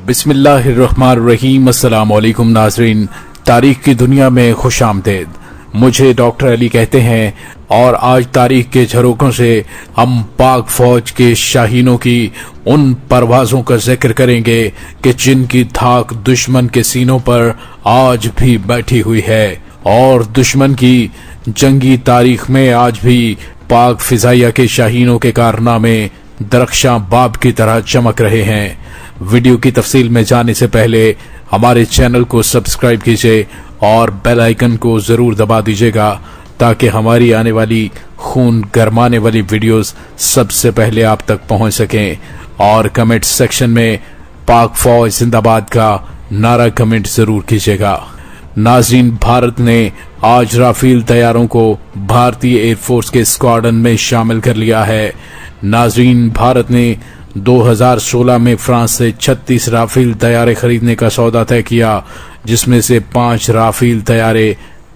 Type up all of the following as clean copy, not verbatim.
बिस्मिल्लाहिर्रहमानिर्रहीम। अस्सलाम वालेकुम नाज़रीन, तारीख की दुनिया में खुश आमदेद। मुझे डॉक्टर अली कहते हैं और आज तारीख के झरोकों से हम पाक फौज के शाहीनों की उन परवाज़ों का जिक्र करेंगे कि जिनकी धाक दुश्मन के सीनों पर आज भी बैठी हुई है और दुश्मन की जंगी तारीख में आज भी पाक फिजाइया के शाहीनों के कारनामे दरख्शां बाब की तरह चमक रहे हैं। वीडियो की तफसील में जाने से पहले हमारे चैनल को सब्सक्राइब कीजिए और बेल आइकन को जरूर दबा दीजिएगा ताकि हमारी आने वाली खून गरमाने वाली वीडियोस सबसे पहले आप तक पहुंच सकें। और कमेंट सेक्शन में पाक फौज जिंदाबाद का नारा कमेंट जरूर कीजिएगा। नाज़रीन, भारत ने आज राफेल तैयारों को भारतीय एयरफोर्स के स्क्वाड्रन में शामिल कर लिया है। नाज़रीन, भारत ने 2016 में फ्रांस से 36 राफेल तैयारे खरीदने का सौदा तय किया, जिसमें से 5 राफेल तैयारे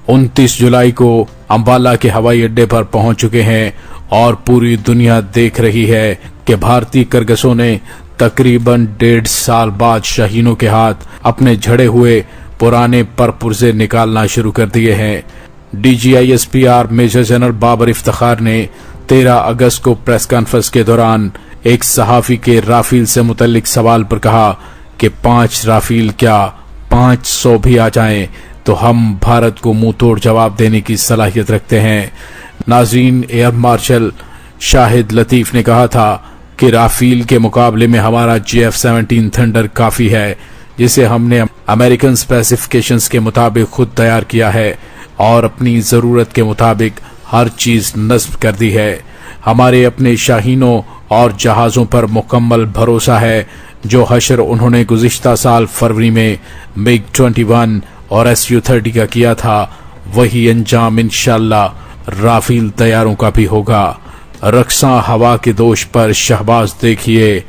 29 जुलाई को अंबाला के हवाई अड्डे पर पहुंच चुके हैं और पूरी दुनिया देख रही है कि भारतीय करगसों ने तकरीबन 1.5 साल बाद शाहीनों के हाथ अपने झड़े हुए पुराने परपुर्जे निकालना शुरू कर दिए हैं। DGISPR major general Babar Iftikhar ने 13 अगस्त को प्रेस कॉन्फ्रेंस के दौरान एक सहाफी के राफेल से मुतल्लिक सवाल पर कहा कि 5 राफेल क्या 500 भी आ जाएं तो हम भारत को मुंह तोड़ जवाब देने की सलाहियत रखते हैं। नाज़रीन, एयर मार्शल शाहिद लतीफ ने कहा था कि राफेल के मुकाबले में हमारा JF-17 थंडर काफी है, जिसे हमने अमेरिकन स्पेसिफिकेशंस के मुताबिक खुद तैयार किया है और अपनी जरूरत के मुताबिक हर चीज नस्ब कर दी है। हमारे अपने शाहीनों और जहाजों पर मुकम्मल भरोसा है। जो हशर उन्होंने गुज़िश्ता साल फरवरी में MiG-21 और Su-30 का किया था, वही अंजाम इंशाअल्लाह राफेल तैयारों का भी होगा। रक्सा हवा के दोष पर शहबाज देखिए,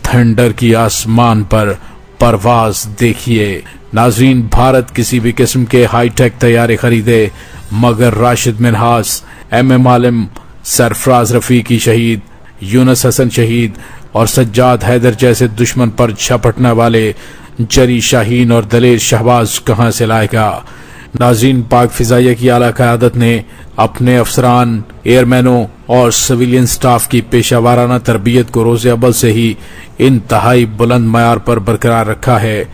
थंडर की आसमान पर परवाज देखिए। नाज़रीन, भारत किसी भी किस्म के हाईटेक तैयारे खरीदे मगर राशिद मिन्हास, MM आलिम, सरफराज रफीकी शहीद, यूनुस हसन शहीद और सज्जाद हैदर जैसे दुश्मन पर झपटने वाले जरी शाहीन और दलेर शहबाज कहां से लाएगा। नाज़रीन, पाक फिजाइया की आला क़यादत ने अपने अफसरान, एयरमैनों और सिविलियन स्टाफ की पेशावाराना तरबियत को रोज़े अव्वल से ही इंतहाई बुलंद मयार पर बरकरार रखा है।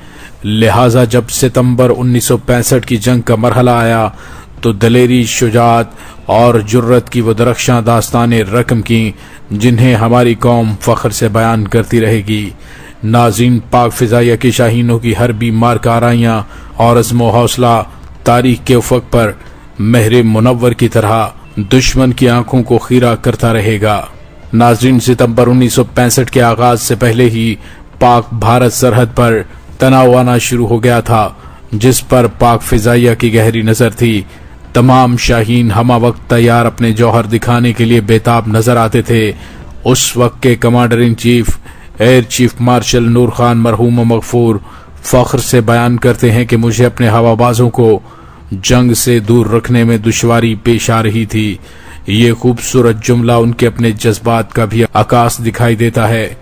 लिहाजा जब सितंबर 1965 की जंग का मरहला आया तो दलेरी, शुजाअत और जुर्रत की वो दरख्शां दास्तानें रकम की जिन्हें हमारी कौम फख्र से बयान करती रहेगी। नाज़रीन, पाक फिजाइया की शाहीनों की हरबी मारकाराइयाँ और अज़्म व हौसला तारीख के उफ़क़ पर महरे मुनव्वर की तरह दुश्मन की आंखों को खीरा करता रहेगा। नाज़रीन, सितंबर 1965 के आगाज से पहले ही पाक भारत सरहद पर तनाव आना शुरू हो गया था, जिस पर पाक फिजाइया की गहरी नजर थी। तमाम शाहीन हमा वक्त तैयार अपने जौहर दिखाने के लिए बेताब नजर आते थे। उस वक्त के commander in chief air chief marshal नूर खान मरहूम मगफूर फख्र से बयान करते हैं कि मुझे अपने हवाबाजों को जंग से दूर रखने में दुश्वारी पेश आ रही थी। ये खूबसूरत जुमला उनके अपने जज्बात का भी आकाश दिखाई देता है।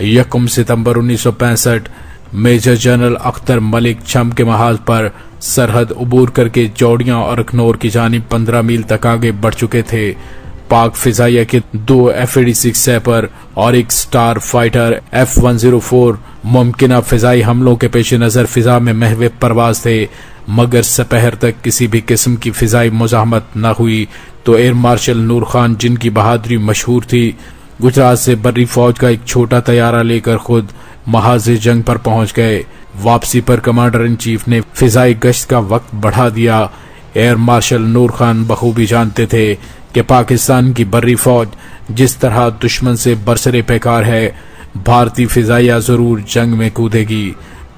1 सितंबर 1965 मेजर जनरल अख्तर मलिक छम के महाज पर सरहद उबूर करके चौड़ियां और अखनौर की जानिब 15 मील तक आगे बढ़ चुके थे। पाक फिजाइया के 2 F-86 सैपर और एक स्टार फाइटर F-104 मुमकिना फिजाई हमलों के पेश नजर फिजा में महवे परवाज थे, मगर सपहर तक किसी भी किस्म की फिजाई मुजाहमत न हुई तो एयर मार्शल नूर खान, जिनकी बहादुरी मशहूर थी, गुजरात से बर्री फौज का एक छोटा तैयारा लेकर खुद महाज जंग पर पहुंच गए। वापसी पर कमांडर इन चीफ ने फिजाई गश्त का वक्त बढ़ा दिया। एयर मार्शल नूर खान बखूबी जानते थे कि पाकिस्तान की बर्री फौज जिस तरह दुश्मन से बरसरे पैकार है, भारतीय फिजाइया जरूर जंग में कूदेगी।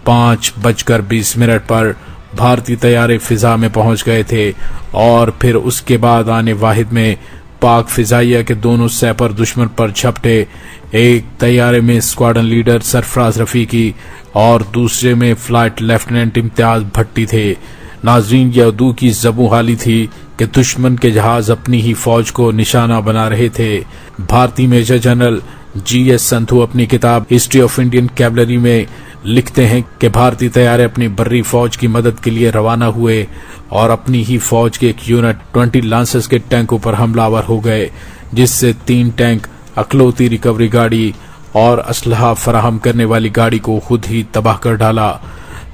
5:20 पर भारतीय तैयारे फिजा में पहुंच गए थे और फिर उसके बाद आने वाहिद में पाक फिजाइया के दोनों सैपर दुश्मन पर झपटे। एक तैयारे में स्क्वाड्रन लीडर सरफराज रफीकी और दूसरे में फ्लाइट लेफ्टिनेंट इम्तियाज भट्टी थे। नाजरीन, यह उर्दू की ज़बू हाली थी कि दुश्मन के जहाज अपनी ही फौज को निशाना बना रहे थे। भारतीय मेजर जनरल G.S. संधू अपनी किताब हिस्ट्री ऑफ इंडियन कैवलरी में लिखते हैं कि भारतीय तैयारे अपनी बर्री फौज की मदद के लिए रवाना हुए और अपनी ही फौज के एक यूनिट 20 लांसर्स के टैंकों पर हमलावर हो गए, जिससे 3 टैंक, अकलौती रिकवरी गाड़ी और असलहा फराहम करने वाली गाड़ी को खुद ही तबाह कर डाला।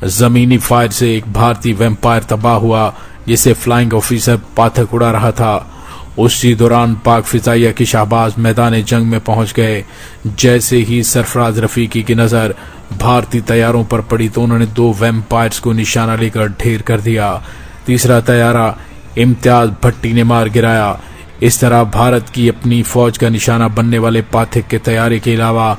जमीनी फायर से एक भारतीय वेम्पायर तबाह हुआ जिसे फ्लाइंग ऑफिसर पाथक उड़ा रहा था। उसी दौरान पाक फिजाइया की शाहबाज मैदान जंग में पहुंच गए। जैसे ही सरफराज रफीकी की नजर भारतीय तैयारों पर पड़ी तो उन्होंने 2 वेम्पायर्स को निशाना लेकर ढेर कर दिया। तीसरा तैयारा इम्तियाज भट्टी ने मार गिराया। इस तरह भारत की अपनी फौज का निशाना बनने वाले पाथक के तैयारे के अलावा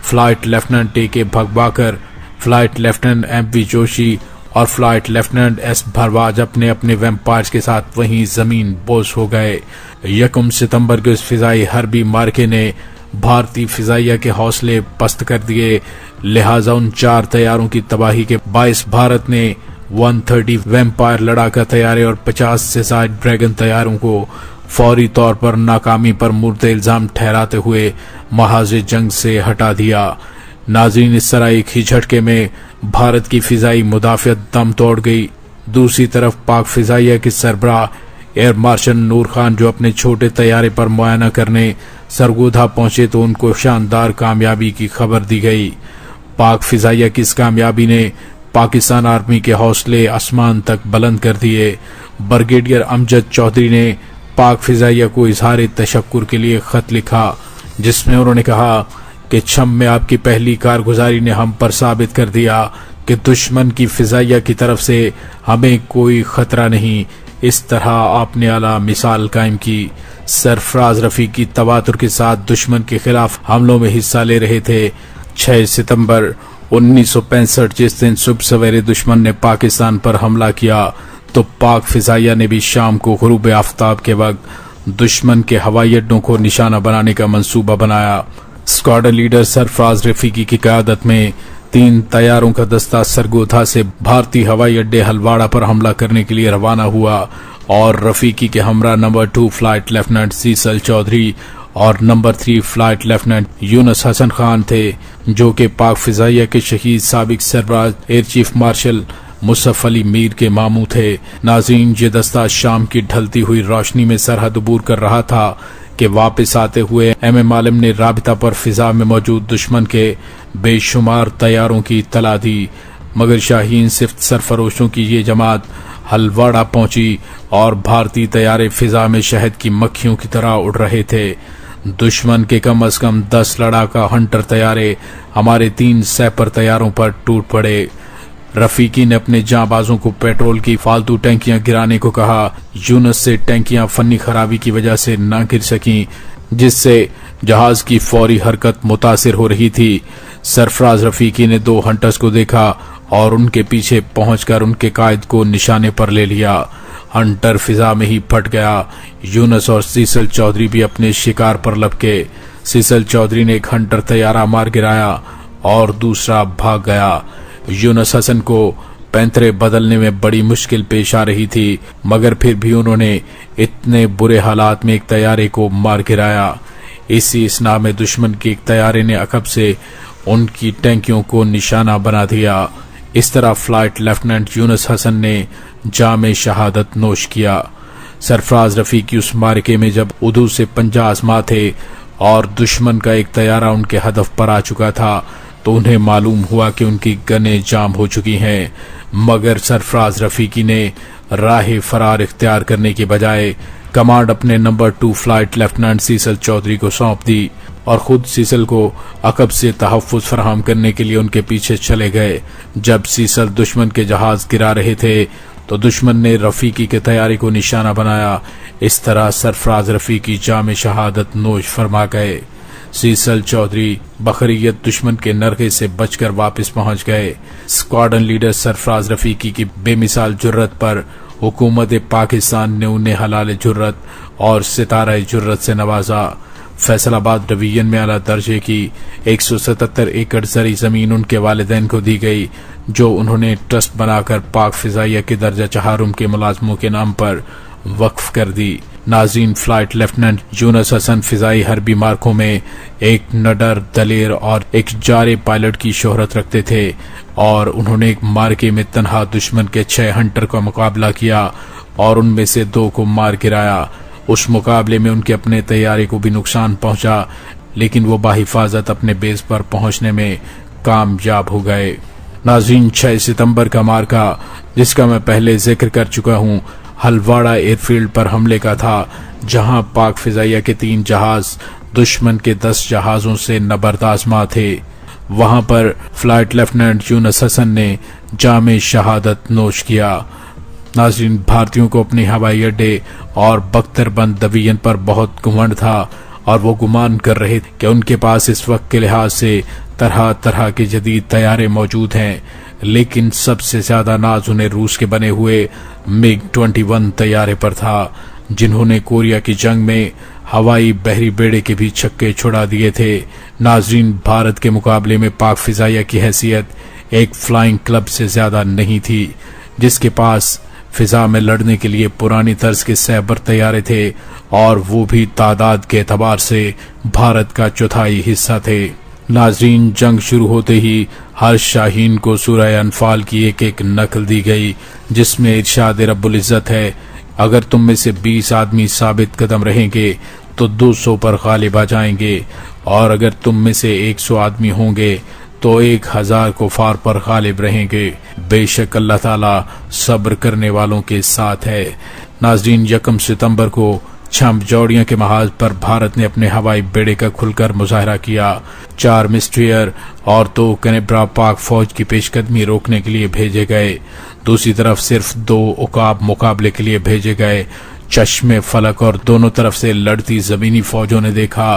flight lieutenant A.K. भगवाकर, flight lieutenant M.V. Joshi और फ्लाइट लेफ्टिनेंट S. भारद्वाज अपने अपने वेम्पायर्स के साथ वहीं जमीन बोझ हो गए। 1 सितंबर के इस फिजाई हरबी मार्के ने भारतीय फिजाइया के हौसले पस्त कर दिए, लिहाजा उन 4 तैयारों की तबाही के बायस भारत ने 130 वेम्पायर लड़ाका तैयारे और 50 से ज्यादा ड्रैगन तैयारों को फौरी तौर पर नाकामी पर मुर्दे इल्जाम ठहराते हुए महाज जंग से हटा दिया। नाज़रीन, इस तरह एक ही झटके में भारत की फिजाई मुदाफियत दम तोड़ गई। दूसरी तरफ पाक फिजाइया के सरबराह एयर मार्शल नूर खान, जो अपने छोटे तैयारे पर मुआयना करने सरगोधा पहुंचे तो उनको शानदार कामयाबी की खबर दी गई। पाक फिजाइया की इस कामयाबी ने पाकिस्तान आर्मी के हौसले आसमान तक बुलंद कर दिए। ब्रिगेडियर अमजद चौधरी ने पाक फिजाइया को इजहार तशक्कुर के लिए खत लिखा, जिसमें उन्होंने कहा कि छम में आपकी पहली कारगुजारी ने हम पर साबित कर दिया कि दुश्मन की फिजाइया की तरफ से हमें कोई खतरा नहीं। इस तरह आपने आला मिसाल कायम की। सरफराज रफीकी तवातुर के साथ दुश्मन के खिलाफ हमलों में हिस्सा ले रहे थे। 6 सितंबर 1965 जिस दिन सुबह सवेरे दुश्मन ने पाकिस्तान पर हमला किया तो पाक फिजाइया ने भी शाम को गुरूब आफ्ताब के वक्त दुश्मन के हवाई अड्डों को निशाना बनाने का मंसूबा बनाया। स्क्वाड्रन लीडर सरफराज रफीकी की क़यादत में 3 तैयारों का दस्ता सरगोधा से भारतीय हवाई अड्डे हलवाड़ा पर हमला करने के लिए रवाना हुआ और रफीकी के हमरा number 2 flight lieutenant Cecil Chaudhary और number 3 flight lieutenant Yunus Hasan Khan थे, जो कि पाक फिजाइया के शहीद साबिक सरबराह air chief marshal मुसफ Ali Mir के मामू थे। नाज़रीन, ये दस्ता शाम की ढलती हुई रोशनी में सरहद अबूर कर रहा था कि वापस आते हुए M.M. आलिम ने राबिता पर फिजा में मौजूद दुश्मन के बेशुमार तैयारों की इत्तला दी, मगर शाहीन सिफ्त सरफरोशों की ये जमात हलवाड़ा पहुंची और भारतीय तैयारे फिजा में शहद की मक्खियों की तरह उड़ रहे थे। दुश्मन के कम अज कम 10 लड़ाका हंटर तैयारे हमारे 3 सैपर तैयारों पर टूट पड़े। रफीकी ने अपने जांबाजों को पेट्रोल की फालतू टैंकियां गिराने को कहा। यूनुस से टैंकियां फनी खराबी की वजह से न गिर सकीं, जिससे जहाज की फौरी हरकत मुतासिर हो रही थी। सरफराज रफीकी ने 2 हंटर्स को देखा और उनके पीछे पहुंचकर उनके कायद को निशाने पर ले लिया। हंटर फिजा में ही फट गया। यूनुस और सीसल चौधरी भी अपने शिकार पर लपके। सीसल चौधरी ने एक हंटर तैयारा मार गिराया और दूसरा भाग गया। यूनुस हसन को पैंतरे बदलने में बड़ी मुश्किल पेश आ रही थी, मगर फिर भी उन्होंने इतने बुरे हालात में एक तैयारे को मार गिराया। इसी इसना में दुश्मन के एक तैयारे ने अकब से उनकी टैंकियों को निशाना बना दिया। इस तरह फ्लाइट लेफ्टिनेंट यूनुस हसन ने जामे शहादत नोश किया। सरफराज रफीकी उस मार्के में जब उदू से पंजा आजमा थे और दुश्मन का एक तैयारा उनके हदफ पर आ चुका था तो उन्हें मालूम हुआ कि उनकी गनें जाम हो चुकी हैं, मगर सरफराज रफीकी ने राह फरार इख्तियार करने के बजाय कमांड अपने number 2 flight lieutenant Cecil Chaudhry को सौंप दी और खुद सीसल को अकब से तहफ़्फ़ुज़ फराहम करने के लिए उनके पीछे चले गए। जब सीसल दुश्मन के जहाज गिरा रहे थे तो दुश्मन ने रफीकी के तैयारी को निशाना बनाया। इस तरह सरफराज रफीकी जामे शहादत नोश फरमा गए। सीसल चौधरी बखरियत दुश्मन के नरके से बचकर वापस पहुंच गए। स्क्वाड्रन लीडर सरफराज रफीकी की बेमिसाल जुर्रत पर हुकूमत पाकिस्तान ने उन्हें हलाल जुर्रत और सितारा जुर्रत से नवाजा। फैसलाबाद डिवीजन में आला दर्जे की 177 एकड़ जरी जमीन उनके वालिदैन को दी गई, जो उन्होंने ट्रस्ट बनाकर पाक फिजाइया के दर्जा चहारुम के मुलाजमों के नाम पर वक्फ कर दी। नाज़रीन, फ्लाइट लेफ्टिनेंट यूनुस हसन फिजाई हरबी मार्कों में एक नडर, दलेर और एक जारे पायलट की शोहरत रखते थे और उन्होंने एक मार्के में तनहा दुश्मन के 6 हंटर का मुकाबला किया और उनमें से 2 को मार गिराया। उस मुकाबले में उनके अपने तैयारी को भी नुकसान पहुंचा, लेकिन वो बाहिफाजत अपने बेस पर पहुंचने में कामयाब हो गए। नाज़रीन, 6 सितंबर का मार्का, जिसका मैं पहले जिक्र कर चुका हूं, हलवाड़ा एयरफील्ड पर हमले का था, जहां पाक फिजाइया के 3 जहाज दुश्मन के 10 जहाजों से नबरदाज़मा थे। वहां पर फ्लाइट लेफ्टिनेंट यूनुस हसन ने जामे शहादत नोश किया। नाज़रीन, भारतीयों को अपने हवाई अड्डे और बख्तरबंद डिवीजन पर बहुत घुमंड था और वो गुमान कर रहे थे कि उनके पास इस वक्त के लिहाज से तरह तरह के जदीद तैयारे मौजूद हैं, लेकिन सबसे ज्यादा नाज उन्हें रूस के बने हुए MiG-21 तैयारे पर था, जिन्होंने कोरिया की जंग में हवाई बहरी बेड़े के भी छक्के छुड़ा दिए थे। नाज़रीन, भारत के मुकाबले में पाक फिजाइया की हैसियत एक फ्लाइंग क्लब से ज्यादा नहीं थी, जिसके पास फिजा में लड़ने के लिए पुरानी तर्ज के सैबर तैयारे थे और वो भी तादाद के एतबार से भारत का चौथाई हिस्सा थे। नाज़रीन, जंग शुरू होते ही हर शाहीन को सूरह अनफाल की एक एक नकल दी गई, जिसमें इरशाद रब्बुल इज्जत है, अगर तुम में से 20 आदमी साबित कदम रहेंगे तो 200 पर गालिब आ जाएंगे, और अगर तुम में से 100 आदमी होंगे तो 1000 कुफार पर गालिब रहेंगे। बेशक अल्लाह ताला सब्र करने वालों के साथ है। नाज़रीन, 1 सितंबर को छमजौड़ियां के महाज पर भारत ने अपने हवाई बेड़े का खुलकर मुजाहरा किया। 4 मिस्ट्रियर और 2 कनेब्रा पाक फौज की पेशकदमी रोकने के लिए भेजे गए। दूसरी तरफ सिर्फ 2 उकाब मुकाबले के लिए भेजे गए। चश्मे फलक और दोनों तरफ से लड़ती जमीनी फौजों ने देखा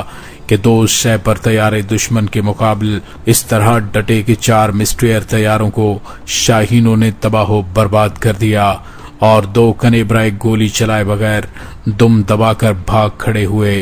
कि 2 सैपर तैयारे दुश्मन के मुकाबले इस तरह डटे कि 4 मिस्ट्रियर तैयारों को शाहीनों ने तबाह बर्बाद कर दिया और 2 कनेब्रा एक गोली चलाए बगैर दुम दबाकर भाग खड़े हुए।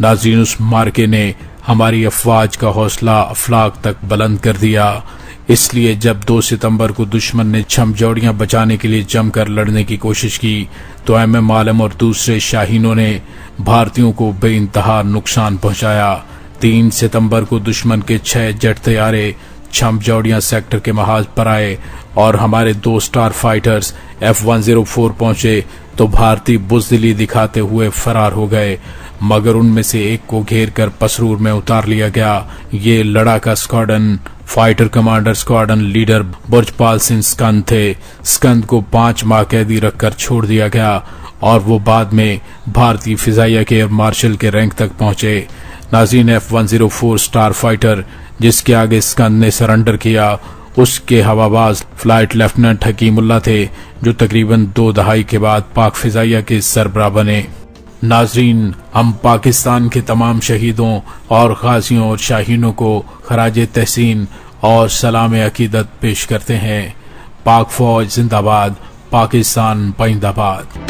नाज़रीन, उस मार्के ने हमारी अफवाज का हौसला अफलाक तक बुलंद कर दिया। इसलिए जब 2 सितंबर को दुश्मन ने छमजौड़ियां बचाने के लिए जमकर लड़ने की कोशिश की तो MM आलम और दूसरे शाहीनों ने भारतीयों को बेइंतहा नुकसान पहुंचाया। 3 सितंबर को दुश्मन के 6 जेट तैयारे छमजौड़ियां सेक्टर के महाज पर आए और हमारे 2 स्टार फाइटर्स F-104 पहुंचे तो भारतीय बुज़दिली दिखाते हुए फरार हो गए, मगर उनमें से एक को घेर कर पसरूर में उतार लिया गया। ये लड़ाका squadron fighter commander squadron leader बुर्जपाल Singh स्कंद थे। स्कंद को 5 माह कैदी रखकर छोड़ दिया गया और वो बाद में भारतीय फिजाइया के एयर मार्शल के रैंक तक पहुंचे। नाज़रीन, F-104 स्टार फाइटर जिसके आगे स्कंद ने सरेंडर किया, उसके हवाबाज फ्लाइट लेफ्टिनेंट हकीमुल्लाह थे, जो तकरीबन 2 दहाई के बाद पाक फिजाइया के सरबराह बने। नाज़रीन, हम पाकिस्तान के तमाम शहीदों और गाजियों और शाहीनों को खराज तहसीन और सलाम अकीदत पेश करते हैं। पाक फौज जिंदाबाद, पाकिस्तान पाइंदाबाद।